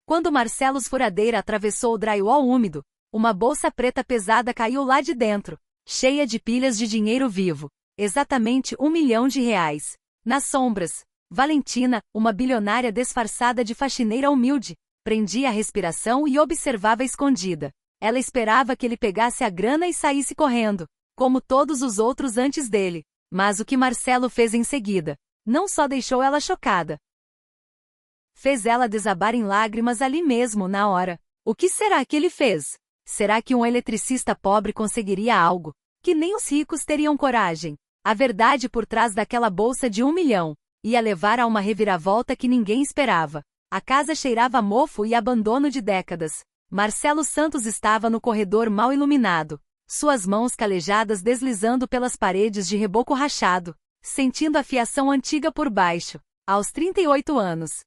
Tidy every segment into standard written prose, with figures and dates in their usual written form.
Quando Marcelos Furadeira atravessou o drywall úmido, uma bolsa preta pesada caiu lá de dentro, cheia de pilhas de dinheiro vivo. Exatamente R$1 milhão. Nas sombras, Valentina, uma bilionária disfarçada de faxineira humilde, prendia a respiração e observava escondida. Ela esperava que ele pegasse a grana e saísse correndo, como todos os outros antes dele. Mas o que Marcelo fez em seguida, não só deixou ela chocada, fez ela desabar em lágrimas ali mesmo, na hora. O que será que ele fez? Será que um eletricista pobre conseguiria algo que nem os ricos teriam coragem? A verdade por trás daquela bolsa de R$1 milhão ia levar a uma reviravolta que ninguém esperava. A casa cheirava a mofo e abandono de décadas. Marcelo Santos estava no corredor mal iluminado, suas mãos calejadas deslizando pelas paredes de reboco rachado, sentindo a fiação antiga por baixo. Aos 38 anos,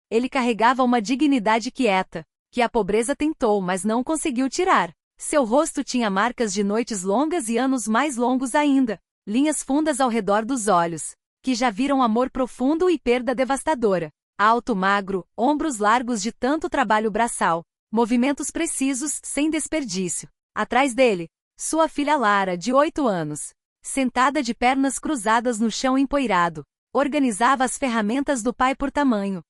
ele carregava uma dignidade quieta, que a pobreza tentou, mas não conseguiu tirar. Seu rosto tinha marcas de noites longas e anos mais longos ainda, linhas fundas ao redor dos olhos, que já viram amor profundo e perda devastadora. Alto, magro, ombros largos de tanto trabalho braçal, movimentos precisos, sem desperdício. Atrás dele, sua filha Lara, de 8 anos, sentada de pernas cruzadas no chão empoeirado, organizava as ferramentas do pai por tamanho.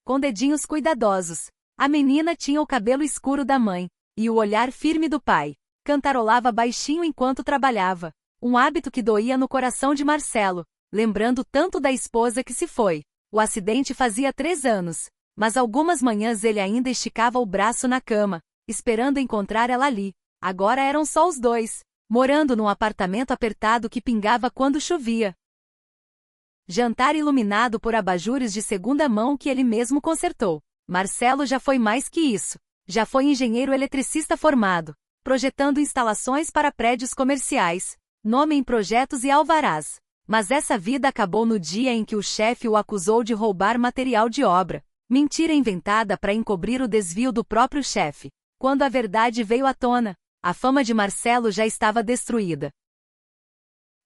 Com dedinhos cuidadosos, a menina tinha o cabelo escuro da mãe e o olhar firme do pai. Cantarolava baixinho enquanto trabalhava, um hábito que doía no coração de Marcelo, lembrando tanto da esposa que se foi. O acidente fazia 3 anos, mas algumas manhãs ele ainda esticava o braço na cama, esperando encontrar ela ali. Agora eram só os dois, morando num apartamento apertado que pingava quando chovia. Jantar iluminado por abajures de segunda mão que ele mesmo consertou. Marcelo já foi mais que isso. Já foi engenheiro eletricista formado, projetando instalações para prédios comerciais, nome em projetos e alvarás. Mas essa vida acabou no dia em que o chefe o acusou de roubar material de obra. Mentira inventada para encobrir o desvio do próprio chefe. Quando a verdade veio à tona, a fama de Marcelo já estava destruída.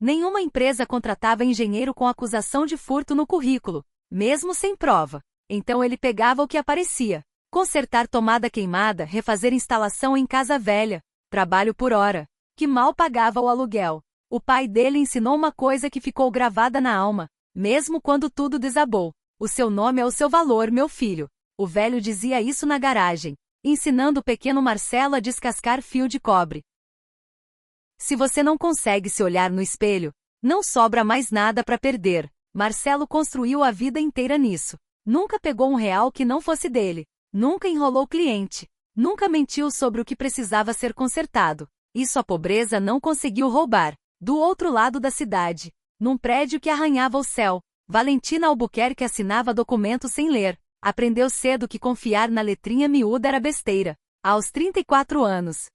Nenhuma empresa contratava engenheiro com acusação de furto no currículo, mesmo sem prova. Então ele pegava o que aparecia. Consertar tomada queimada, refazer instalação em casa velha, trabalho por hora, que mal pagava o aluguel. O pai dele ensinou uma coisa que ficou gravada na alma, mesmo quando tudo desabou. O seu nome é o seu valor, meu filho. O velho dizia isso na garagem, ensinando o pequeno Marcelo a descascar fio de cobre. Se você não consegue se olhar no espelho, não sobra mais nada para perder. Marcelo construiu a vida inteira nisso. Nunca pegou R$1 que não fosse dele. Nunca enrolou cliente. Nunca mentiu sobre o que precisava ser consertado. Isso a pobreza não conseguiu roubar. Do outro lado da cidade, num prédio que arranhava o céu, Valentina Albuquerque assinava documentos sem ler. Aprendeu cedo que confiar na letrinha miúda era besteira. Aos 34 anos,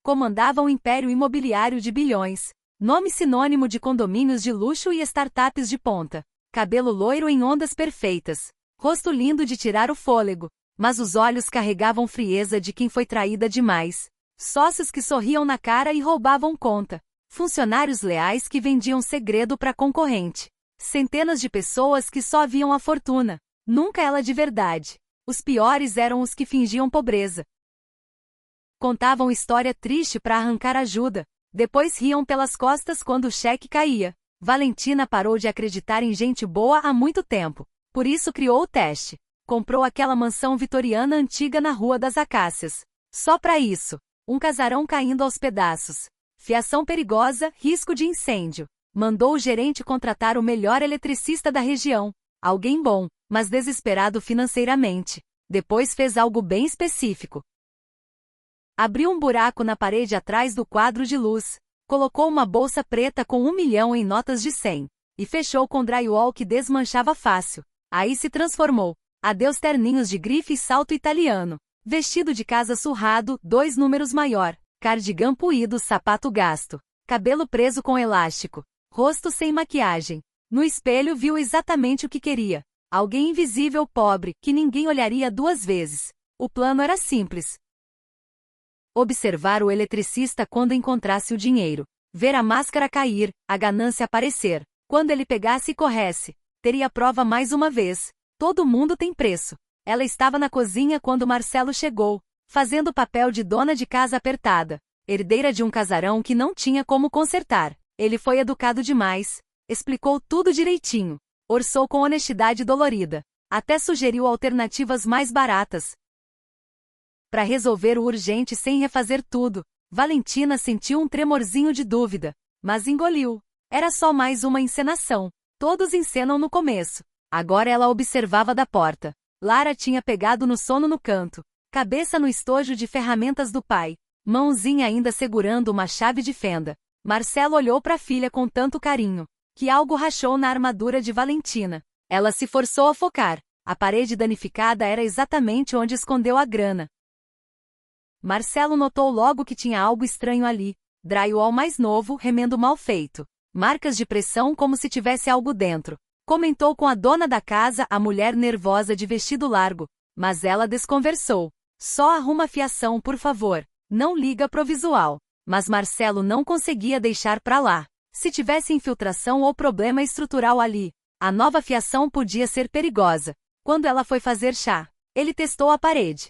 comandava um império imobiliário de bilhões, nome sinônimo de condomínios de luxo e startups de ponta. Cabelo loiro em ondas perfeitas, rosto lindo de tirar o fôlego, mas os olhos carregavam frieza de quem foi traída demais. Sócios que sorriam na cara e roubavam conta. Funcionários leais que vendiam segredo para concorrente. Centenas de pessoas que só viam a fortuna, nunca ela de verdade. Os piores eram os que fingiam pobreza. Contavam história triste para arrancar ajuda, depois riam pelas costas quando o cheque caía. Valentina parou de acreditar em gente boa há muito tempo, por isso criou o teste. Comprou aquela mansão vitoriana antiga na Rua das Acácias. Só para isso, um casarão caindo aos pedaços. Fiação perigosa, risco de incêndio. Mandou o gerente contratar o melhor eletricista da região. Alguém bom, mas desesperado financeiramente. Depois fez algo bem específico. Abriu um buraco na parede atrás do quadro de luz. Colocou uma bolsa preta com R$1 milhão em notas de 100. E fechou com drywall que desmanchava fácil. Aí se transformou. Adeus terninhos de grife e salto italiano. Vestido de casa surrado, 2 números maior. Cardigan puído, sapato gasto. Cabelo preso com elástico. Rosto sem maquiagem. No espelho viu exatamente o que queria. Alguém invisível pobre, que ninguém olharia 2 vezes. O plano era simples. Observar o eletricista quando encontrasse o dinheiro. Ver a máscara cair, a ganância aparecer. Quando ele pegasse e corresse, teria prova mais uma vez. Todo mundo tem preço. Ela estava na cozinha quando Marcelo chegou, fazendo o papel de dona de casa apertada, herdeira de um casarão que não tinha como consertar. Ele foi educado demais, explicou tudo direitinho, orçou com honestidade dolorida, até sugeriu alternativas mais baratas. Para resolver o urgente sem refazer tudo, Valentina sentiu um tremorzinho de dúvida, mas engoliu. Era só mais uma encenação. Todos encenam no começo. Agora ela observava da porta. Lara tinha pegado no sono no canto, cabeça no estojo de ferramentas do pai, mãozinha ainda segurando uma chave de fenda. Marcelo olhou para a filha com tanto carinho, que algo rachou na armadura de Valentina. Ela se forçou a focar. A parede danificada era exatamente onde escondeu a grana. Marcelo notou logo que tinha algo estranho ali. Drywall mais novo, remendo mal feito. Marcas de pressão como se tivesse algo dentro. Comentou com a dona da casa, a mulher nervosa de vestido largo, mas ela desconversou. Só arruma a fiação, por favor. Não liga pro visual. Mas Marcelo não conseguia deixar pra lá. Se tivesse infiltração ou problema estrutural ali, a nova fiação podia ser perigosa. Quando ela foi fazer chá, ele testou a parede.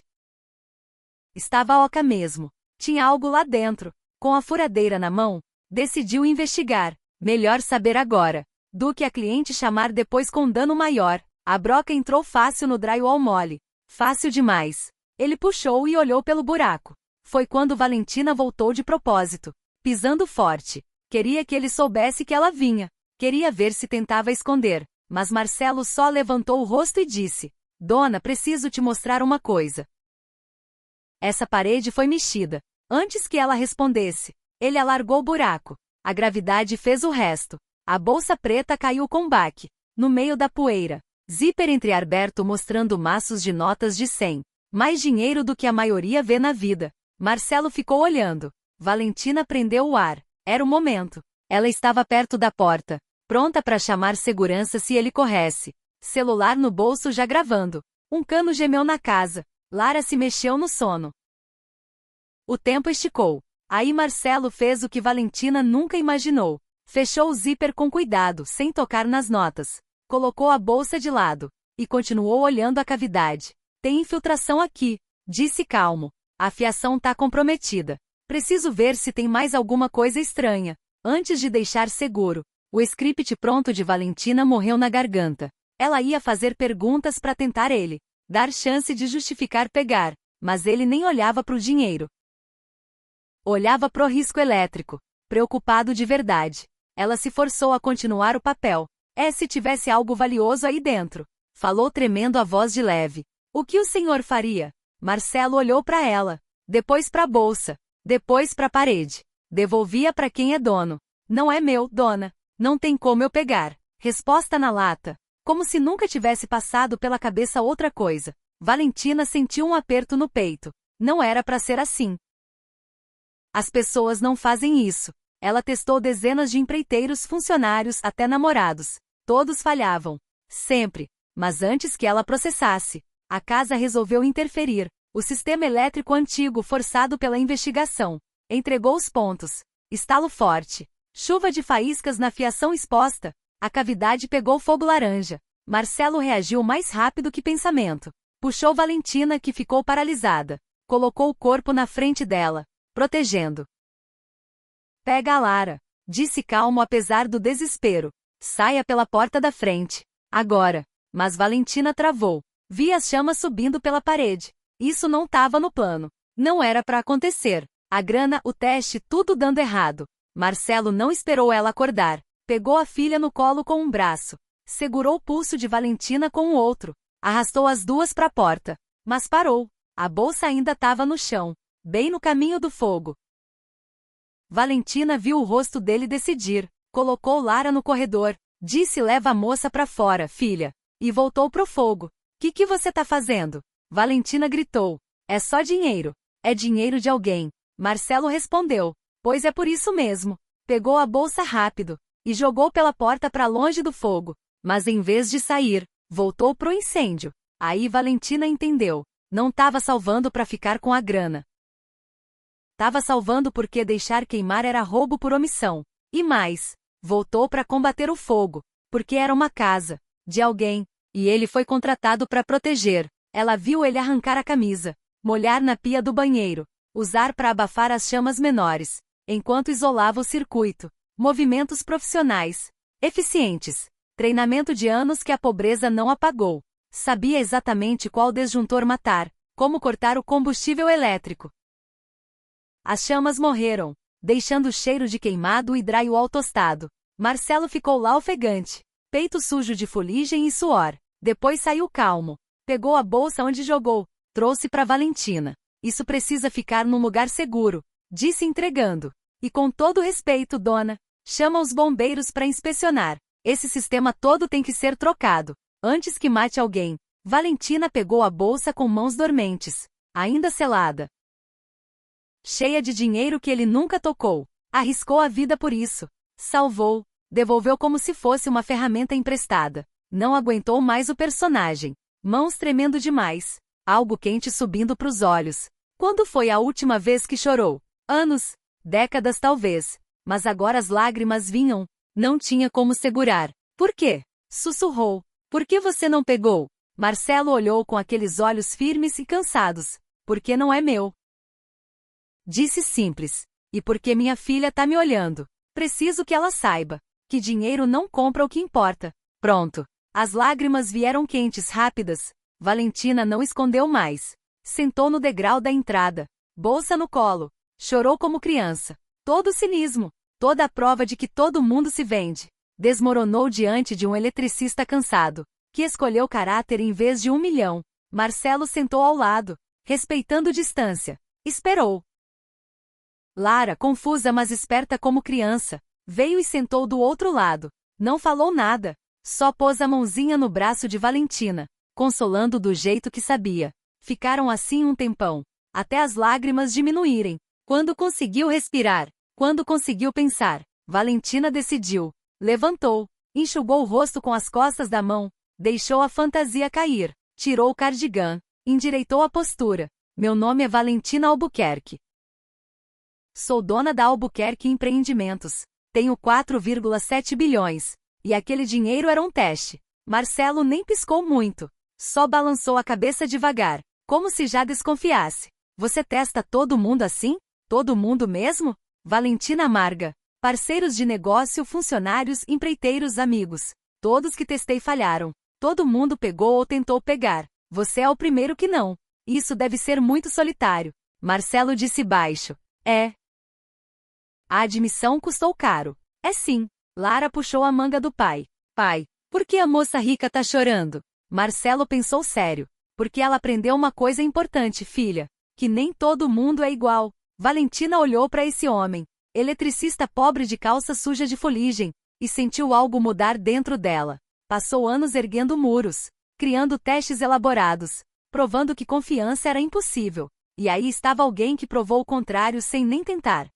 Estava oca mesmo. Tinha algo lá dentro. Com a furadeira na mão, decidiu investigar. Melhor saber agora, do que a cliente chamar depois com dano maior. A broca entrou fácil no drywall mole. Fácil demais. Ele puxou e olhou pelo buraco. Foi quando Valentina voltou de propósito, pisando forte. Queria que ele soubesse que ela vinha. Queria ver se tentava esconder. Mas Marcelo só levantou o rosto e disse: Dona, preciso te mostrar uma coisa. Essa parede foi mexida. Antes que ela respondesse, ele alargou o buraco. A gravidade fez o resto. A bolsa preta caiu com baque, no meio da poeira. Zíper entreaberto mostrando maços de notas de 100. Mais dinheiro do que a maioria vê na vida. Marcelo ficou olhando. Valentina prendeu o ar. Era o momento. Ela estava perto da porta, pronta para chamar segurança se ele corresse. Celular no bolso já gravando. Um cano gemeu na casa. Lara se mexeu no sono. O tempo esticou. Aí Marcelo fez o que Valentina nunca imaginou. Fechou o zíper com cuidado, sem tocar nas notas. Colocou a bolsa de lado. E continuou olhando a cavidade. Tem infiltração aqui, disse calmo. A fiação tá comprometida. Preciso ver se tem mais alguma coisa estranha. Antes de deixar seguro, o script pronto de Valentina morreu na garganta. Ela ia fazer perguntas para tentar ele dar chance de justificar pegar, mas ele nem olhava pro dinheiro. Olhava pro risco elétrico, preocupado de verdade. Ela se forçou a continuar o papel. Se tivesse algo valioso aí dentro. Falou tremendo a voz de leve. O que o senhor faria? Marcelo olhou para ela, depois para a bolsa, depois para a parede. Devolvia para quem é dono. Não é meu, dona. Não tem como eu pegar. Resposta na lata. Como se nunca tivesse passado pela cabeça outra coisa. Valentina sentiu um aperto no peito. Não era para ser assim. As pessoas não fazem isso. Ela testou dezenas de empreiteiros, funcionários, até namorados. Todos falhavam. Sempre. Mas antes que ela processasse, a casa resolveu interferir. O sistema elétrico antigo, forçado pela investigação, entregou os pontos. Estalo forte. Chuva de faíscas na fiação exposta. A cavidade pegou fogo laranja. Marcelo reagiu mais rápido que pensamento. Puxou Valentina, que ficou paralisada. Colocou o corpo na frente dela, protegendo. Pega a Lara, disse calmo apesar do desespero. Saia pela porta da frente. Agora. Mas Valentina travou. Via as chamas subindo pela parede. Isso não estava no plano. Não era para acontecer. A grana, o teste, tudo dando errado. Marcelo não esperou ela acordar. Pegou a filha no colo com um braço. Segurou o pulso de Valentina com o outro. Arrastou as duas para a porta. Mas parou. A bolsa ainda estava no chão, bem no caminho do fogo. Valentina viu o rosto dele decidir. Colocou Lara no corredor. Disse: leva a moça para fora, filha. E voltou pro fogo. Que você tá fazendo? Valentina gritou. É só dinheiro. É dinheiro de alguém. Marcelo respondeu. Pois é por isso mesmo. Pegou a bolsa rápido e jogou pela porta para longe do fogo. Mas em vez de sair, voltou pro incêndio. Aí Valentina entendeu. Não tava salvando para ficar com a grana. Tava salvando porque deixar queimar era roubo por omissão. E mais, voltou para combater o fogo, porque era uma casa de alguém. E ele foi contratado para proteger. Ela viu ele arrancar a camisa, molhar na pia do banheiro, usar para abafar as chamas menores, enquanto isolava o circuito. Movimentos profissionais, eficientes. Treinamento de anos que a pobreza não apagou. Sabia exatamente qual disjuntor matar, como cortar o combustível elétrico. As chamas morreram, deixando o cheiro de queimado e drywall tostado. Marcelo ficou lá ofegante, peito sujo de fuligem e suor. Depois saiu calmo. Pegou a bolsa onde jogou, trouxe para Valentina. Isso precisa ficar num lugar seguro, disse entregando. E com todo respeito, dona, chama os bombeiros para inspecionar. Esse sistema todo tem que ser trocado, antes que mate alguém. Valentina pegou a bolsa com mãos dormentes, ainda selada, cheia de dinheiro que ele nunca tocou. Arriscou a vida por isso. Salvou, devolveu como se fosse uma ferramenta emprestada. Não aguentou mais o personagem. Mãos tremendo demais. Algo quente subindo para os olhos. Quando foi a última vez que chorou? Anos, décadas talvez. Mas agora as lágrimas vinham. Não tinha como segurar. Por quê? Sussurrou. Por que você não pegou? Marcelo olhou com aqueles olhos firmes e cansados. Porque não é meu. Disse simples. E porque minha filha tá me olhando. Preciso que ela saiba. Que dinheiro não compra o que importa. Pronto. As lágrimas vieram quentes, rápidas. Valentina não escondeu mais. Sentou no degrau da entrada. Bolsa no colo. Chorou como criança. Todo o cinismo. Toda a prova de que todo mundo se vende. Desmoronou diante de um eletricista cansado, que escolheu caráter em vez de 1 milhão. Marcelo sentou ao lado, respeitando distância. Esperou. Lara, confusa mas esperta como criança, veio e sentou do outro lado. Não falou nada. Só pôs a mãozinha no braço de Valentina, consolando do jeito que sabia. Ficaram assim um tempão, até as lágrimas diminuírem. Quando conseguiu respirar, quando conseguiu pensar, Valentina decidiu. Levantou, enxugou o rosto com as costas da mão, deixou a fantasia cair, tirou o cardigã, endireitou a postura. Meu nome é Valentina Albuquerque. Sou dona da Albuquerque Empreendimentos. Tenho 4,7 bilhões. E aquele dinheiro era um teste. Marcelo nem piscou muito. Só balançou a cabeça devagar, como se já desconfiasse. Você testa todo mundo assim? Todo mundo mesmo? Valentina amarga. Parceiros de negócio, funcionários, empreiteiros, amigos. Todos que testei falharam. Todo mundo pegou ou tentou pegar. Você é o primeiro que não. Isso deve ser muito solitário. Marcelo disse baixo. É. A admissão custou caro. É sim. Lara puxou a manga do pai. Pai, por que a moça rica tá chorando? Marcelo pensou sério. Porque ela aprendeu uma coisa importante, filha. Que nem todo mundo é igual. Valentina olhou para esse homem, eletricista pobre de calça suja de fuligem, e sentiu algo mudar dentro dela. Passou anos erguendo muros, criando testes elaborados, provando que confiança era impossível. E aí estava alguém que provou o contrário sem nem tentar.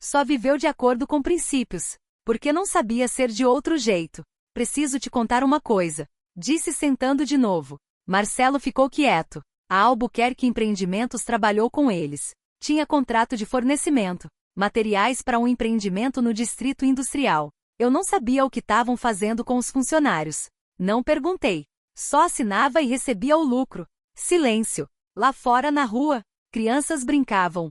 Só viveu de acordo com princípios, porque não sabia ser de outro jeito. Preciso te contar uma coisa, disse sentando de novo. Marcelo ficou quieto. A Albuquerque Empreendimentos trabalhou com eles. Tinha contrato de fornecimento, materiais para um empreendimento no distrito industrial. Eu não sabia o que estavam fazendo com os funcionários. Não perguntei. Só assinava e recebia o lucro. Silêncio. Lá fora na rua, crianças brincavam.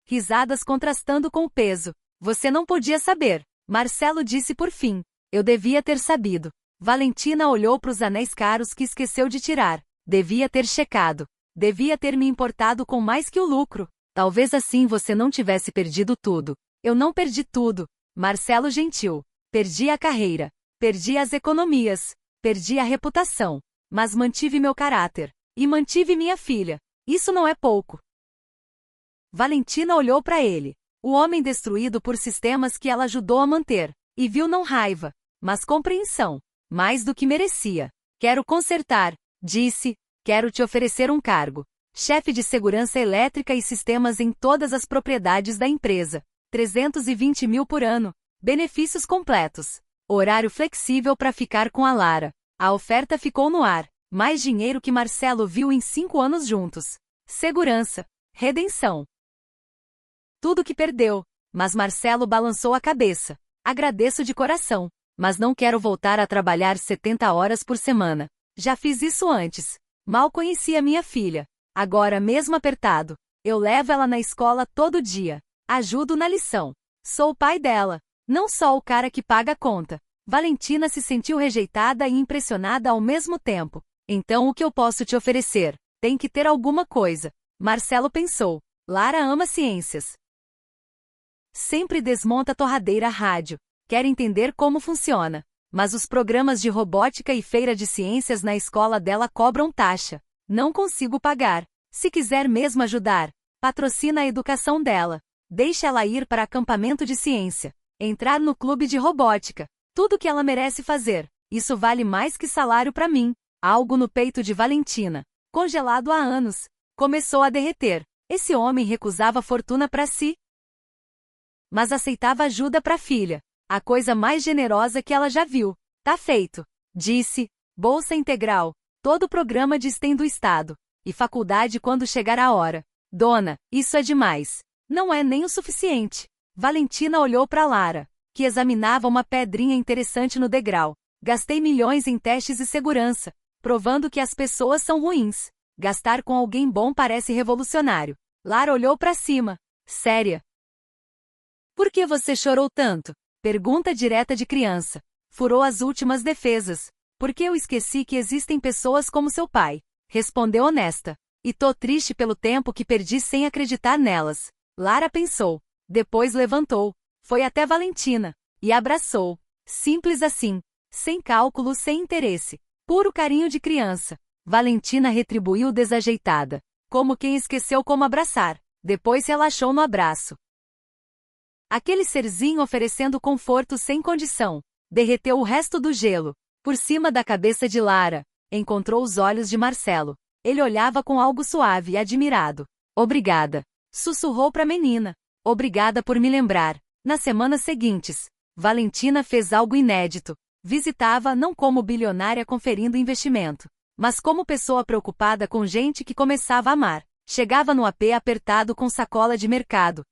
Risadas contrastando com o peso. Você não podia saber. Marcelo disse por fim. Eu devia ter sabido. Valentina olhou para os anéis caros que esqueceu de tirar. Devia ter checado. Devia ter me importado com mais que o lucro. Talvez assim você não tivesse perdido tudo. Eu não perdi tudo. Marcelo gentil. Perdi a carreira. Perdi as economias. Perdi a reputação. Mas mantive meu caráter. E mantive minha filha. Isso não é pouco. Valentina olhou para ele. O homem destruído por sistemas que ela ajudou a manter. E viu não raiva, mas compreensão. Mais do que merecia. Quero consertar, disse. Quero te oferecer um cargo. Chefe de segurança elétrica e sistemas em todas as propriedades da empresa. 320 mil por ano. Benefícios completos. Horário flexível para ficar com a Lara. A oferta ficou no ar. Mais dinheiro que Marcelo viu em 5 anos juntos. Segurança. Redenção. Tudo que perdeu. Mas Marcelo balançou a cabeça. Agradeço de coração. mas não quero voltar a trabalhar 70 horas por semana. Já fiz isso antes. Mal conhecia minha filha. Agora, mesmo apertado, eu levo ela na escola todo dia. Ajudo na lição. Sou o pai dela, não só o cara que paga a conta. Valentina se sentiu rejeitada e impressionada ao mesmo tempo. Então o que eu posso te oferecer? Tem que ter alguma coisa. Marcelo pensou. Lara ama ciências. Sempre desmonta a torradeira rádio. Quer entender como funciona. Mas os programas de robótica e feira de ciências na escola dela cobram taxa. Não consigo pagar. Se quiser mesmo ajudar, patrocina a educação dela. Deixa ela ir para acampamento de ciência. Entrar no clube de robótica. Tudo que ela merece fazer. Isso vale mais que salário para mim. Algo no peito de Valentina, congelado há anos, começou a derreter. Esse homem recusava fortuna para si, mas aceitava ajuda para a filha. A coisa mais generosa que ela já viu. Tá feito, disse. Bolsa integral, todo o programa de STEM do Estado, e faculdade quando chegar a hora. Dona, isso é demais. Não é nem o suficiente. Valentina olhou para Lara, que examinava uma pedrinha interessante no degrau. Gastei milhões em testes de segurança, provando que as pessoas são ruins. Gastar com alguém bom parece revolucionário. Lara olhou para cima, séria. Por que você chorou tanto? Pergunta direta de criança. Furou as últimas defesas. Porque eu esqueci que existem pessoas como seu pai. Respondeu honesta. E tô triste pelo tempo que perdi sem acreditar nelas. Lara pensou. Depois levantou. Foi até Valentina. E abraçou. Simples assim. Sem cálculo, sem interesse. Puro carinho de criança. Valentina retribuiu desajeitada. Como quem esqueceu como abraçar. Depois relaxou no abraço. Aquele serzinho oferecendo conforto sem condição. Derreteu o resto do gelo. Por cima da cabeça de Lara, encontrou os olhos de Marcelo. Ele olhava com algo suave e admirado. Obrigada. Sussurrou para a menina. Obrigada por me lembrar. Nas semanas seguintes, Valentina fez algo inédito. Visitava não como bilionária conferindo investimento, mas como pessoa preocupada com gente que começava a amar. Chegava no AP apertado com sacola de mercado.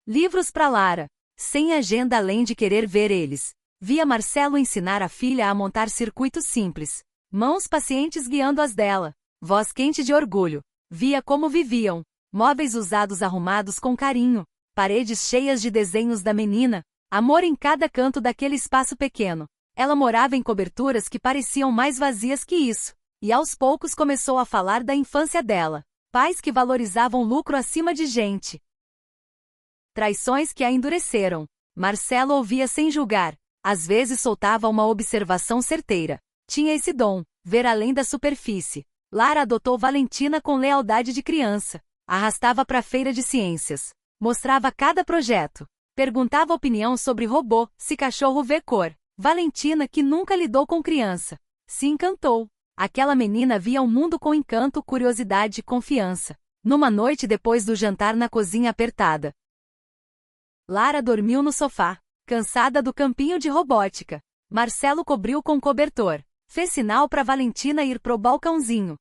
Livros para Lara. Sem agenda além de querer ver eles. Via Marcelo ensinar a filha a montar circuitos simples. Mãos pacientes guiando as dela. Voz quente de orgulho. Via como viviam. Móveis usados arrumados com carinho. Paredes cheias de desenhos da menina. Amor em cada canto daquele espaço pequeno. Ela morava em coberturas que pareciam mais vazias que isso. E aos poucos começou a falar da infância dela. Pais que valorizavam lucro acima de gente. Traições que a endureceram. Marcelo ouvia sem julgar. Às vezes soltava uma observação certeira. Tinha esse dom, ver além da superfície. Lara adotou Valentina com lealdade de criança. Arrastava para a feira de ciências. Mostrava cada projeto. Perguntava opinião sobre robô, se cachorro vê cor. Valentina, que nunca lidou com criança, se encantou. Aquela menina via o mundo com encanto, curiosidade e confiança. Numa noite depois do jantar na cozinha apertada, Lara dormiu no sofá, cansada do campinho de robótica. Marcelo cobriu com cobertor. Fez sinal para Valentina ir pro balcãozinho.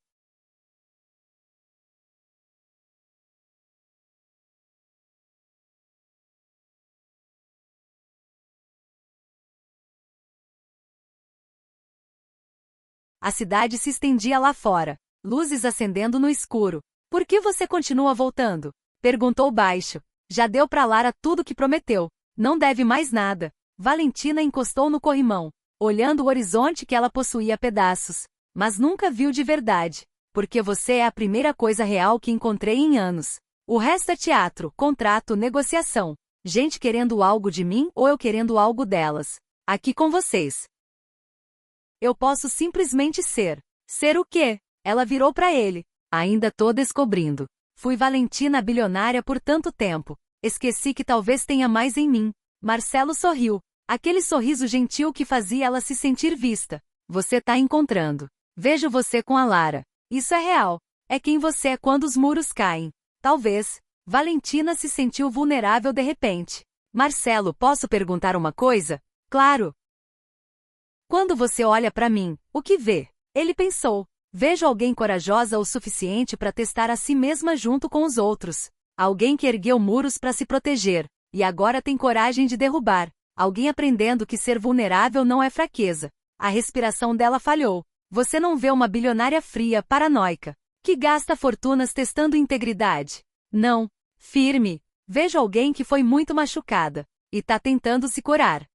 A cidade se estendia lá fora, luzes acendendo no escuro. Por que você continua voltando? Perguntou baixo. Já deu pra Lara tudo que prometeu. Não deve mais nada. Valentina encostou no corrimão, olhando o horizonte que ela possuía a pedaços. Mas nunca viu de verdade. Porque você é a primeira coisa real que encontrei em anos. O resto é teatro, contrato, negociação. Gente querendo algo de mim ou eu querendo algo delas. Aqui com vocês. Eu posso simplesmente ser. Ser o quê? Ela virou pra ele. Ainda tô descobrindo. Fui Valentina bilionária por tanto tempo. Esqueci que talvez tenha mais em mim. Marcelo sorriu. Aquele sorriso gentil que fazia ela se sentir vista. Você tá encontrando. Vejo você com a Lara. Isso é real. É quem você é quando os muros caem. Talvez. Valentina se sentiu vulnerável de repente. Marcelo, posso perguntar uma coisa? Claro. Quando você olha para mim, o que vê? Ele pensou. Vejo alguém corajosa o suficiente para testar a si mesma junto com os outros. Alguém que ergueu muros para se proteger, e agora tem coragem de derrubar. Alguém aprendendo que ser vulnerável não é fraqueza. A respiração dela falhou. Você não vê uma bilionária fria, paranoica, que gasta fortunas testando integridade. Não. Firme. Vejo alguém que foi muito machucada e tá tentando se curar.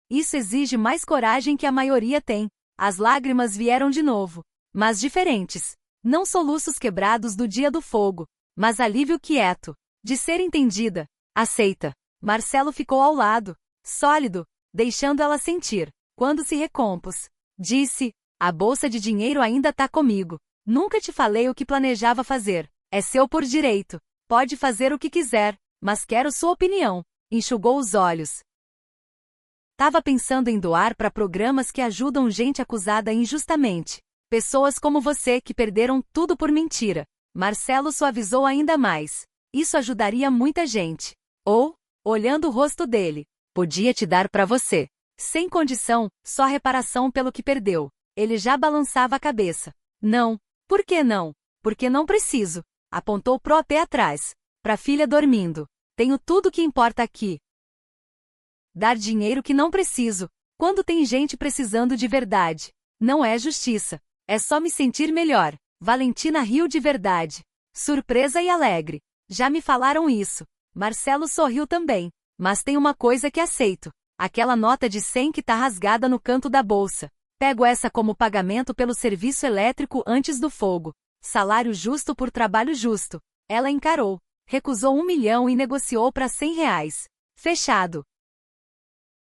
Isso exige mais coragem que a maioria tem. As lágrimas vieram de novo, mas diferentes. Não soluços quebrados do dia do fogo, mas alívio quieto, de ser entendida, aceita. Marcelo ficou ao lado, sólido, deixando ela sentir. Quando se recompôs, disse: a bolsa de dinheiro ainda tá comigo. Nunca te falei o que planejava fazer. É seu por direito. Pode fazer o que quiser, mas quero sua opinião. Enxugou os olhos. Tava pensando em doar para programas que ajudam gente acusada injustamente. Pessoas como você que perderam tudo por mentira. Marcelo suavizou ainda mais. Isso ajudaria muita gente. Ou, olhando o rosto dele, podia te dar para você. Sem condição, só reparação pelo que perdeu. Ele já balançava a cabeça. Não. Por que não? Porque não preciso. Apontou pro pé atrás. Pra filha dormindo. Tenho tudo que importa aqui. Dar dinheiro que não preciso. Quando tem gente precisando de verdade. Não é justiça. É só me sentir melhor. Valentina riu de verdade. Surpresa e alegre. Já me falaram isso. Marcelo sorriu também. Mas tem uma coisa que aceito. Aquela nota de 100 que tá rasgada no canto da bolsa. Pego essa como pagamento pelo serviço elétrico antes do fogo. Salário justo por trabalho justo. Ela encarou. Recusou 1 milhão e negociou para 100 reais. Fechado.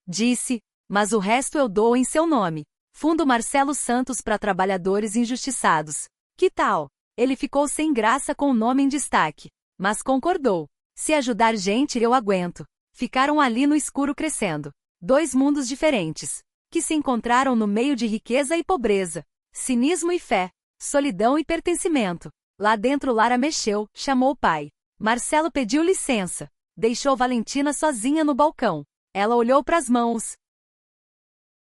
Disse, mas o resto eu dou em seu nome. Fundo Marcelo Santos para trabalhadores injustiçados. Que tal? Ele ficou sem graça com o nome em destaque. Mas concordou. Se ajudar gente eu aguento. Ficaram ali no escuro crescendo. 2 mundos diferentes. Que se encontraram no meio de riqueza e pobreza. Cinismo e fé. Solidão e pertencimento. Lá dentro Lara mexeu, chamou o pai. Marcelo pediu licença. Deixou Valentina sozinha no balcão. Ela olhou para as mãos.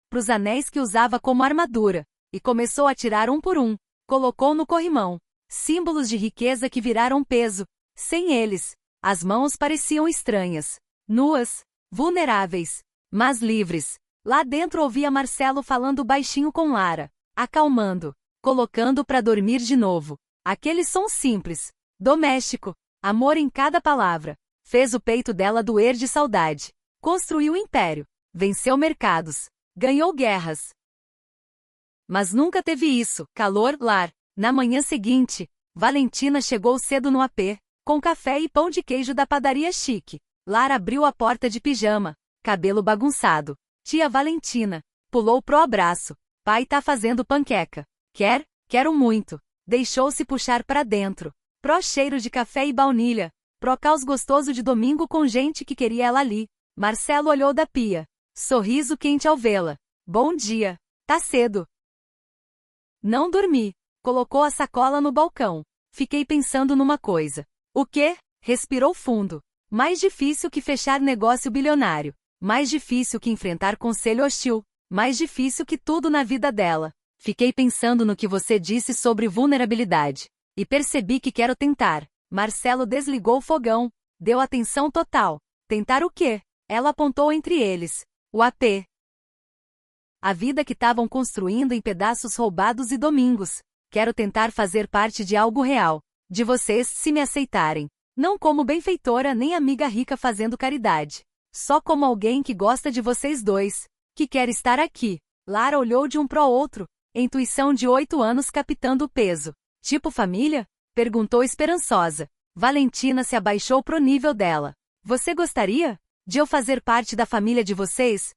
Para os anéis que usava como armadura. E começou a tirar um por um. Colocou no corrimão. Símbolos de riqueza que viraram peso. Sem eles, as mãos pareciam estranhas. Nuas, vulneráveis, mas livres. Lá dentro ouvia Marcelo falando baixinho com Lara, acalmando, colocando para dormir de novo. Aquele som simples, doméstico, amor em cada palavra, fez o peito dela doer de saudade. Construiu império, venceu mercados, ganhou guerras. Mas nunca teve isso, calor, lar. Na manhã seguinte, Valentina chegou cedo no AP, com café e pão de queijo da padaria chique. Lara abriu a porta de pijama, cabelo bagunçado. Tia Valentina. Pulou pro abraço. Pai tá fazendo panqueca. Quer? Quero muito. Deixou-se puxar para dentro. Pró cheiro de café e baunilha. Pró caos gostoso de domingo com gente que queria ela ali. Marcelo olhou da pia. Sorriso quente ao vê-la. Bom dia. Tá cedo. Não dormi. Colocou a sacola no balcão. Fiquei pensando numa coisa. O quê? Respirou fundo. Mais difícil que fechar negócio bilionário. Mais difícil que enfrentar conselho hostil. Mais difícil que tudo na vida dela. Fiquei pensando no que você disse sobre vulnerabilidade. E percebi que quero tentar. Marcelo desligou o fogão. Deu atenção total. Tentar o quê? Ela apontou entre eles. O AP. A vida que estavam construindo em pedaços roubados e domingos. Quero tentar fazer parte de algo real. De vocês, se me aceitarem. Não como benfeitora nem amiga rica fazendo caridade. Só como alguém que gosta de vocês dois. Que quer estar aqui. Lara olhou de um pro outro. Intuição de 8 anos captando o peso. Tipo família? Perguntou esperançosa. Valentina se abaixou pro nível dela. Você gostaria de eu fazer parte da família de vocês?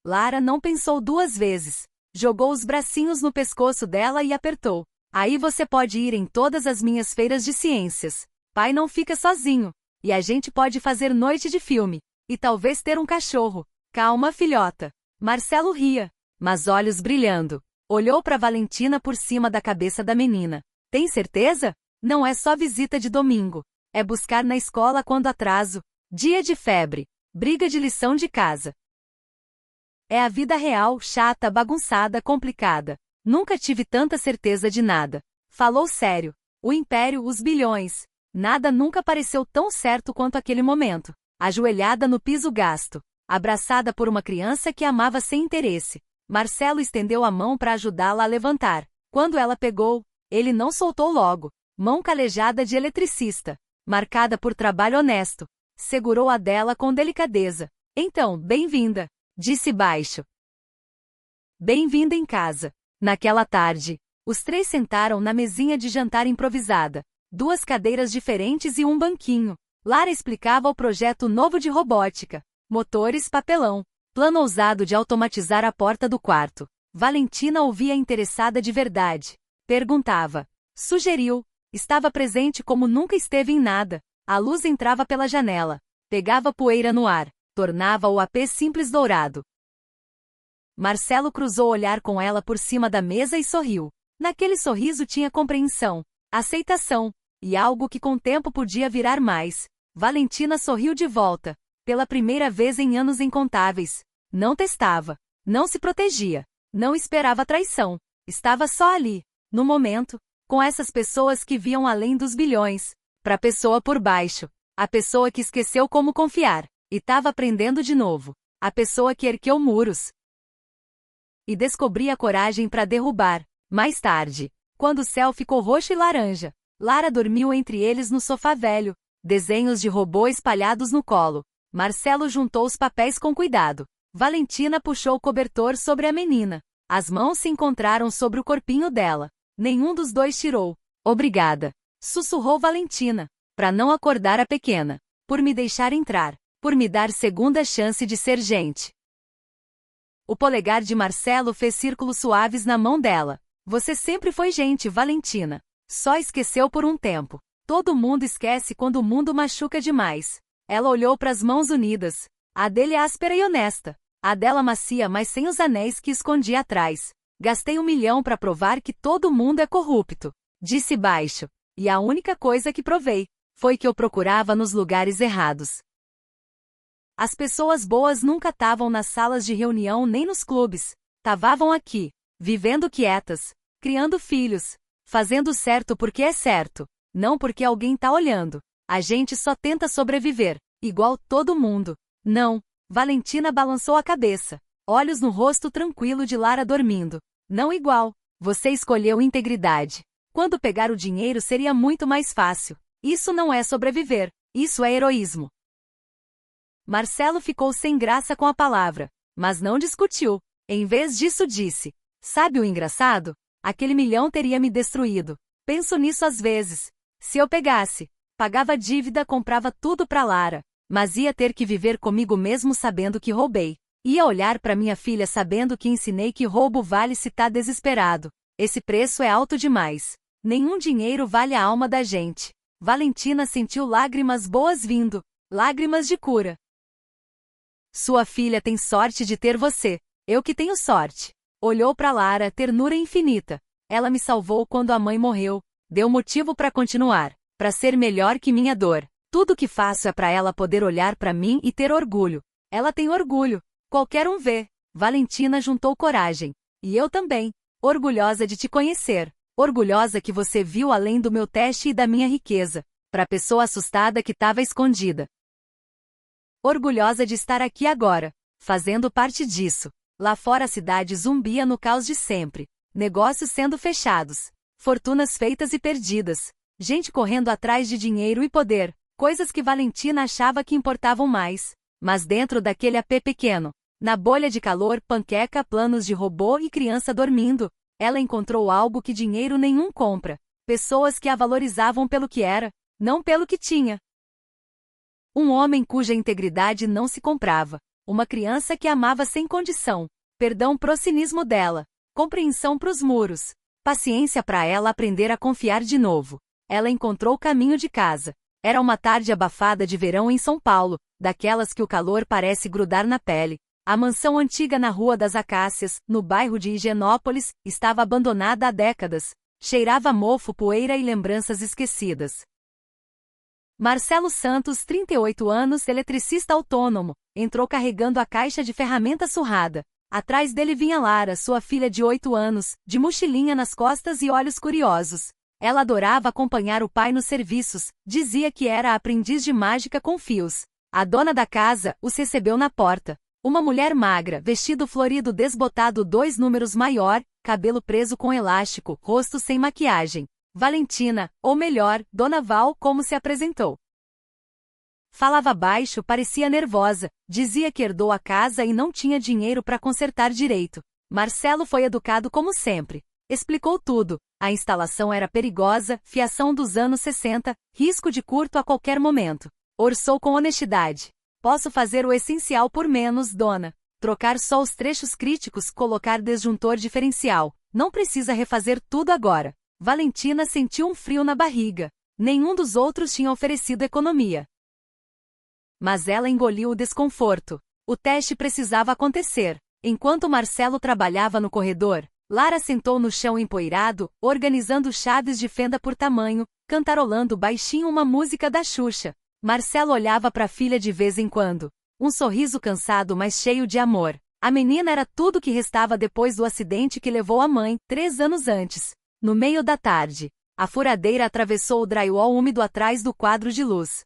Lara não pensou 2 vezes. Jogou os bracinhos no pescoço dela e apertou. Aí você pode ir em todas as minhas feiras de ciências. Pai não fica sozinho. E a gente pode fazer noite de filme. E talvez ter um cachorro. Calma, filhota. Marcelo ria, mas olhos brilhando. Olhou para Valentina por cima da cabeça da menina. Tem certeza? Não é só visita de domingo. É buscar na escola quando atraso. Dia de febre. Briga de lição de casa. É a vida real, chata, bagunçada, complicada. Nunca tive tanta certeza de nada. Falou sério. O império, os bilhões. Nada nunca pareceu tão certo quanto aquele momento. ajoelhada no piso gasto, abraçada por uma criança que amava sem interesse. Marcelo estendeu a mão para ajudá-la a levantar. Quando ela pegou, ele não soltou logo. Mão calejada de eletricista, marcada por trabalho honesto. Segurou a dela com delicadeza. Então, bem-vinda, disse baixo. Bem-vinda em casa. Naquela tarde, os três sentaram na mesinha de jantar improvisada. 2 cadeiras diferentes e um banquinho. Lara explicava o projeto novo de robótica. Motores papelão. Plano ousado de automatizar a porta do quarto. Valentina ouvia interessada de verdade. Perguntava. Sugeriu. Estava presente como nunca esteve em nada. A luz entrava pela janela. Pegava poeira no ar. Tornava o AP simples dourado. Marcelo cruzou o olhar com ela por cima da mesa e sorriu. Naquele sorriso tinha compreensão, aceitação, e algo que com o tempo podia virar mais. Valentina sorriu de volta. Pela primeira vez em anos incontáveis. Não testava. Não se protegia. Não esperava traição. Estava só ali, no momento, com essas pessoas que viam além dos bilhões. Pra pessoa por baixo. A pessoa que esqueceu como confiar. E estava aprendendo de novo. A pessoa que ergueu muros. E descobria coragem para derrubar. Mais tarde, quando o céu ficou roxo e laranja, Lara dormiu entre eles no sofá velho. Desenhos de robô espalhados no colo. Marcelo juntou os papéis com cuidado. Valentina puxou o cobertor sobre a menina. As mãos se encontraram sobre o corpinho dela. Nenhum dos dois tirou. Obrigada. Sussurrou Valentina. Pra não acordar a pequena. Por me deixar entrar. Por me dar segunda chance de ser gente. O polegar de Marcelo fez círculos suaves na mão dela. Você sempre foi gente, Valentina. Só esqueceu por um tempo. Todo mundo esquece quando o mundo machuca demais. Ela olhou para as mãos unidas. A dele áspera e honesta. A dela macia, mas sem os anéis que escondia atrás. Gastei 1 milhão para provar que todo mundo é corrupto. Disse baixo. E a única coisa que provei foi que eu procurava nos lugares errados. As pessoas boas nunca estavam nas salas de reunião nem nos clubes. Tavavam aqui, vivendo quietas, criando filhos, fazendo certo porque é certo, não porque alguém tá olhando. A gente só tenta sobreviver, igual todo mundo. Não. Valentina balançou a cabeça. Olhos no rosto tranquilo de Lara dormindo. Não igual. Você escolheu integridade. Quando pegar o dinheiro seria muito mais fácil. Isso não é sobreviver. Isso é heroísmo. Marcelo ficou sem graça com a palavra, mas não discutiu. Em vez disso disse. Sabe o engraçado? Aquele 1 milhão teria me destruído. Penso nisso às vezes. Se eu pegasse, pagava dívida, comprava tudo pra Lara. Mas ia ter que viver comigo mesmo sabendo que roubei. Ia olhar pra minha filha sabendo que ensinei que roubo vale se tá desesperado. Esse preço é alto demais. Nenhum dinheiro vale a alma da gente. Valentina sentiu lágrimas boas vindo. Lágrimas de cura. Sua filha tem sorte de ter você. Eu que tenho sorte. Olhou pra Lara, ternura infinita. Ela me salvou quando a mãe morreu. Deu motivo pra continuar. Pra ser melhor que minha dor. Tudo que faço é pra ela poder olhar pra mim e ter orgulho. Ela tem orgulho. Qualquer um vê. Valentina juntou coragem. E eu também. Orgulhosa de te conhecer. Orgulhosa que você viu além do meu teste e da minha riqueza. Pra pessoa assustada que tava escondida. Orgulhosa de estar aqui agora. Fazendo parte disso. Lá fora a cidade zumbia no caos de sempre. Negócios sendo fechados. Fortunas feitas e perdidas. Gente correndo atrás de dinheiro e poder. Coisas que Valentina achava que importavam mais. Mas dentro daquele AP pequeno, na bolha de calor, panqueca, planos de robô e criança dormindo, ela encontrou algo que dinheiro nenhum compra. Pessoas que a valorizavam pelo que era, não pelo que tinha. Um homem cuja integridade não se comprava. Uma criança que amava sem condição. Perdão pro cinismo dela. Compreensão pros muros. Paciência para ela aprender a confiar de novo. Ela encontrou o caminho de casa. Era uma tarde abafada de verão em São Paulo, daquelas que o calor parece grudar na pele. A mansão antiga na Rua das Acácias, no bairro de Higienópolis, estava abandonada há décadas. Cheirava a mofo, poeira e lembranças esquecidas. Marcelo Santos, 38 anos, eletricista autônomo, entrou carregando a caixa de ferramentas surrada. Atrás dele vinha Lara, sua filha de 8 anos, de mochilinha nas costas e olhos curiosos. Ela adorava acompanhar o pai nos serviços, dizia que era aprendiz de mágica com fios. A dona da casa os recebeu na porta. Uma mulher magra, vestido florido desbotado 2 números maior, cabelo preso com elástico, rosto sem maquiagem. Valentina, ou melhor, Dona Val, como se apresentou. Falava baixo, parecia nervosa, dizia que herdou a casa e não tinha dinheiro para consertar direito. Marcelo foi educado como sempre. Explicou tudo. A instalação era perigosa, fiação dos anos 60, risco de curto a qualquer momento. Orçou com honestidade. Posso fazer o essencial por menos, dona. Trocar só os trechos críticos, colocar disjuntor diferencial. Não precisa refazer tudo agora. Valentina sentiu um frio na barriga. Nenhum dos outros tinha oferecido economia. Mas ela engoliu o desconforto. O teste precisava acontecer. Enquanto Marcelo trabalhava no corredor, Lara sentou no chão empoeirado, organizando chaves de fenda por tamanho, cantarolando baixinho uma música da Xuxa. Marcelo olhava para a filha de vez em quando. Um sorriso cansado, mas cheio de amor. A menina era tudo que restava depois do acidente que levou a mãe, 3 anos antes. No meio da tarde, a furadeira atravessou o drywall úmido atrás do quadro de luz.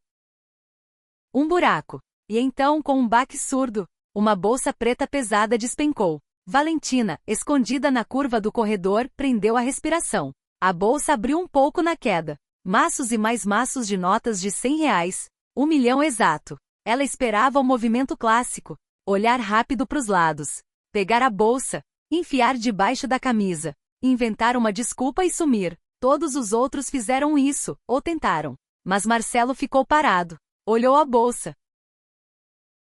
Um buraco. E então, com um baque surdo, uma bolsa preta pesada despencou. Valentina, escondida na curva do corredor, prendeu a respiração. A bolsa abriu um pouco na queda. Maços e mais maços de notas de R$100. 1 milhão exato. Ela esperava o movimento clássico. Olhar rápido para os lados. Pegar a bolsa. Enfiar debaixo da camisa. Inventar uma desculpa e sumir. Todos os outros fizeram isso, ou tentaram. Mas Marcelo ficou parado. Olhou a bolsa.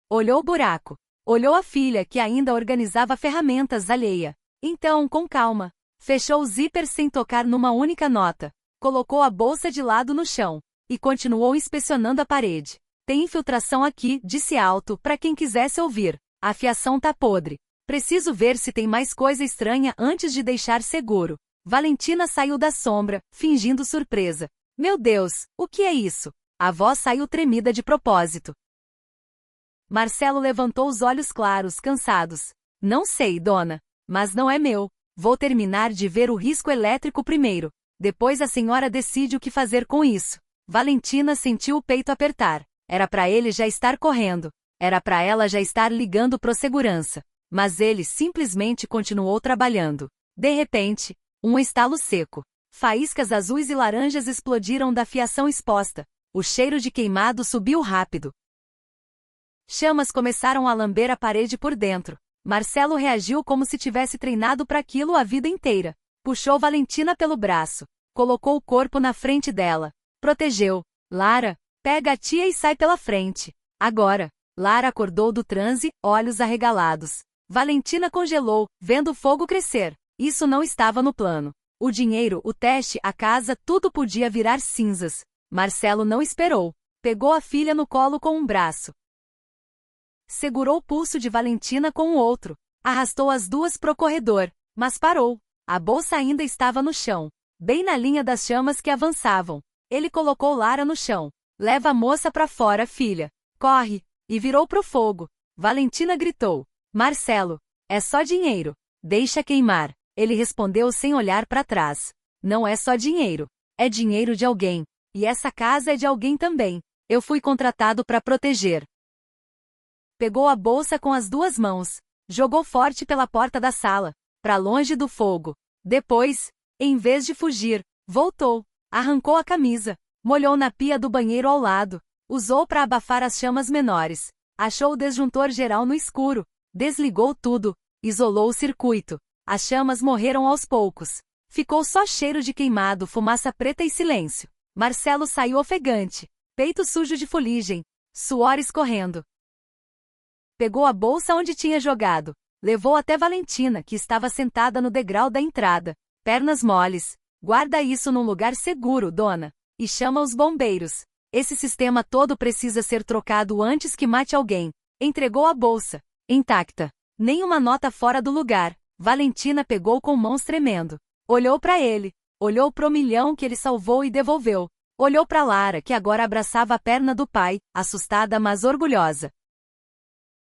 Olhou o buraco. Olhou a filha que ainda organizava ferramentas alheia. Então, com calma, fechou o zíper sem tocar numa única nota. Colocou a bolsa de lado no chão. E continuou inspecionando a parede. Tem infiltração aqui, disse alto, para quem quisesse ouvir. A fiação tá podre. Preciso ver se tem mais coisa estranha antes de deixar seguro. Valentina saiu da sombra, fingindo surpresa. Meu Deus, o que é isso? A voz saiu tremida de propósito. Marcelo levantou os olhos claros, cansados. Não sei, dona. Mas não é meu. Vou terminar de ver o risco elétrico primeiro. Depois a senhora decide o que fazer com isso. Valentina sentiu o peito apertar. Era para ele já estar correndo. Era para ela já estar ligando pro segurança. Mas ele simplesmente continuou trabalhando. De repente, um estalo seco. Faíscas azuis e laranjas explodiram da fiação exposta. O cheiro de queimado subiu rápido. Chamas começaram a lamber a parede por dentro. Marcelo reagiu como se tivesse treinado para aquilo a vida inteira. Puxou Valentina pelo braço. Colocou o corpo na frente dela. Protegeu. Lara, pega a tia e sai pela frente. Agora. Lara acordou do transe, olhos arregalados. Valentina congelou, vendo o fogo crescer. Isso não estava no plano. O dinheiro, o teste, a casa, tudo podia virar cinzas. Marcelo não esperou. Pegou a filha no colo com um braço. Segurou o pulso de Valentina com o outro. Arrastou as duas pro corredor, mas parou. A bolsa ainda estava no chão, bem na linha das chamas que avançavam. Ele colocou Lara no chão. Leva a moça pra fora, filha. Corre! E virou pro fogo. Valentina gritou. Marcelo, é só dinheiro. Deixa queimar. Ele respondeu sem olhar para trás. Não é só dinheiro. É dinheiro de alguém. E essa casa é de alguém também. Eu fui contratado para proteger. Pegou a bolsa com as 2 mãos. Jogou forte pela porta da sala, para longe do fogo. Depois, em vez de fugir, voltou. Arrancou a camisa. Molhou na pia do banheiro ao lado. Usou para abafar as chamas menores. Achou o disjuntor geral no escuro. Desligou tudo. Isolou o circuito. As chamas morreram aos poucos. Ficou só cheiro de queimado, fumaça preta e silêncio. Marcelo saiu ofegante. Peito sujo de fuligem. Suor escorrendo. Pegou a bolsa onde tinha jogado. Levou até Valentina, que estava sentada no degrau da entrada. Pernas moles. Guarda isso num lugar seguro, dona. E chama os bombeiros. Esse sistema todo precisa ser trocado antes que mate alguém. Entregou a bolsa. Intacta. Nenhuma nota fora do lugar. Valentina pegou com mãos tremendo. Olhou para ele. Olhou pro milhão que ele salvou e devolveu. Olhou para Lara, que agora abraçava a perna do pai, assustada mas orgulhosa.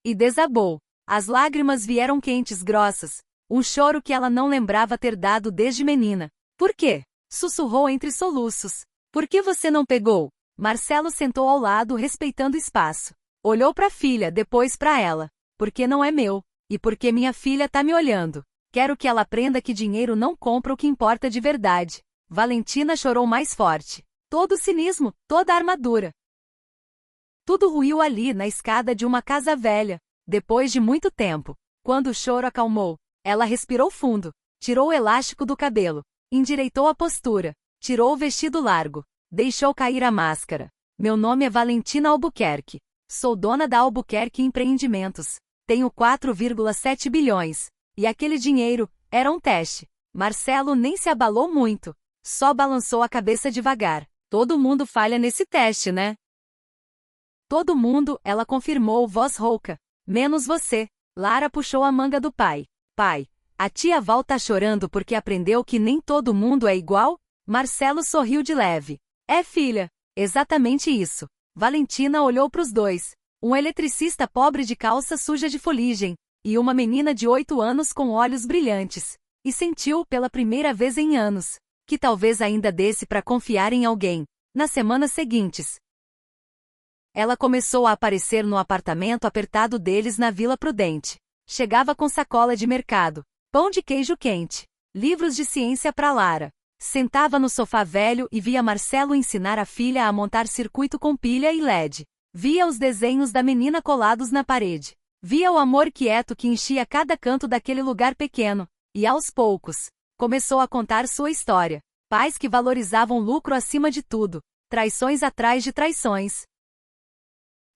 E desabou. As lágrimas vieram quentes, grossas. Um choro que ela não lembrava ter dado desde menina. Por quê? Sussurrou entre soluços. Por que você não pegou? Marcelo sentou ao lado, respeitando espaço. Olhou para a filha, depois para ela. Porque não é meu. E porque minha filha tá me olhando. Quero que ela aprenda que dinheiro não compra o que importa de verdade. Valentina chorou mais forte. Todo o cinismo, toda a armadura. Tudo ruiu ali na escada de uma casa velha. Depois de muito tempo, quando o choro acalmou, ela respirou fundo, tirou o elástico do cabelo, endireitou a postura, tirou o vestido largo, deixou cair a máscara. Meu nome é Valentina Albuquerque. Sou dona da Albuquerque Empreendimentos. Tenho 4,7 bilhões. E aquele dinheiro era um teste. Marcelo nem se abalou muito. Só balançou a cabeça devagar. Todo mundo falha nesse teste, né? Todo mundo, ela confirmou, voz rouca. Menos você. Lara puxou a manga do pai. Pai, a tia Val tá chorando porque aprendeu que nem todo mundo é igual? Marcelo sorriu de leve. É, filha. Exatamente isso. Valentina olhou pros dois. Um eletricista pobre de calça suja de fuligem. E uma menina de 8 anos com olhos brilhantes. E sentiu, pela primeira vez em anos, que talvez ainda desse para confiar em alguém. Nas semanas seguintes, ela começou a aparecer no apartamento apertado deles na Vila Prudente. Chegava com sacola de mercado, pão de queijo quente, livros de ciência para Lara. Sentava no sofá velho e via Marcelo ensinar a filha a montar circuito com pilha e LED. Via os desenhos da menina colados na parede. Via o amor quieto que enchia cada canto daquele lugar pequeno. E aos poucos, começou a contar sua história. Pais que valorizavam lucro acima de tudo. Traições atrás de traições.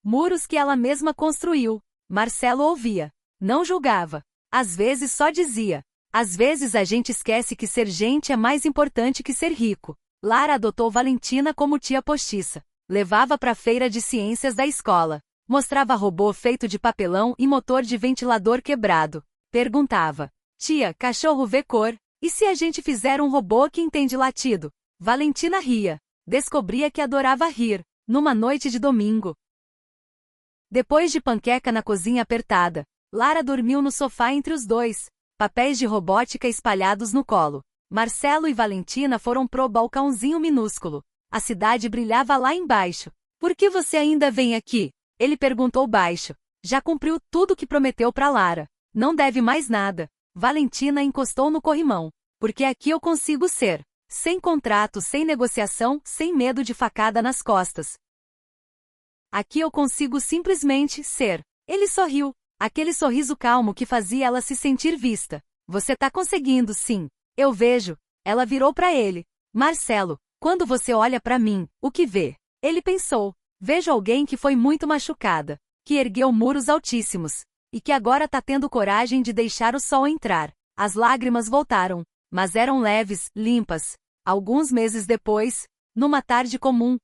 Muros que ela mesma construiu. Marcelo ouvia. Não julgava. Às vezes só dizia. Às vezes a gente esquece que ser gente é mais importante que ser rico. Lara adotou Valentina como tia postiça. Levava para a feira de ciências da escola. Mostrava robô feito de papelão e motor de ventilador quebrado. Perguntava. Tia, cachorro vê cor. E se a gente fizer um robô que entende latido? Valentina ria. Descobria que adorava rir. Numa noite de domingo. Depois de panqueca na cozinha apertada, Lara dormiu no sofá entre os dois. Papéis de robótica espalhados no colo. Marcelo e Valentina foram pro balcãozinho minúsculo. A cidade brilhava lá embaixo. Por que você ainda vem aqui? Ele perguntou baixo. Já cumpriu tudo que prometeu para Lara. Não deve mais nada. Valentina encostou no corrimão. Porque aqui eu consigo ser. Sem contrato, sem negociação, sem medo de facada nas costas. Aqui eu consigo simplesmente ser. Ele sorriu. Aquele sorriso calmo que fazia ela se sentir vista. Você tá conseguindo, sim. Eu vejo. Ela virou para ele. Marcelo, quando você olha para mim, o que vê? Ele pensou. Vejo alguém que foi muito machucada. Que ergueu muros altíssimos. E que agora tá tendo coragem de deixar o sol entrar. As lágrimas voltaram. Mas eram leves, limpas. Alguns meses depois, numa tarde comum,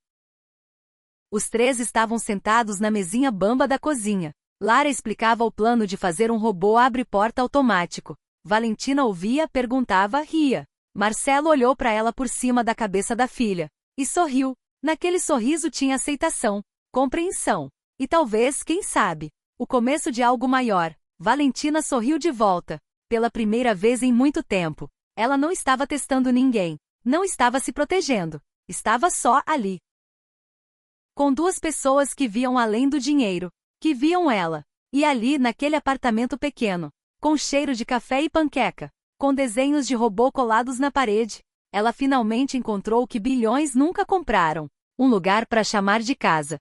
os três estavam sentados na mesinha bamba da cozinha. Lara explicava o plano de fazer um robô abre-porta automático. Valentina ouvia, perguntava, ria. Marcelo olhou para ela por cima da cabeça da filha. E sorriu. Naquele sorriso tinha aceitação, compreensão. E talvez, quem sabe, o começo de algo maior. Valentina sorriu de volta. Pela primeira vez em muito tempo. Ela não estava testando ninguém. Não estava se protegendo. Estava só ali. Com duas pessoas que viam além do dinheiro. Que viam ela. E ali naquele apartamento pequeno. Com cheiro de café e panqueca. Com desenhos de robô colados na parede. Ela finalmente encontrou o que bilhões nunca compraram. Um lugar para chamar de casa.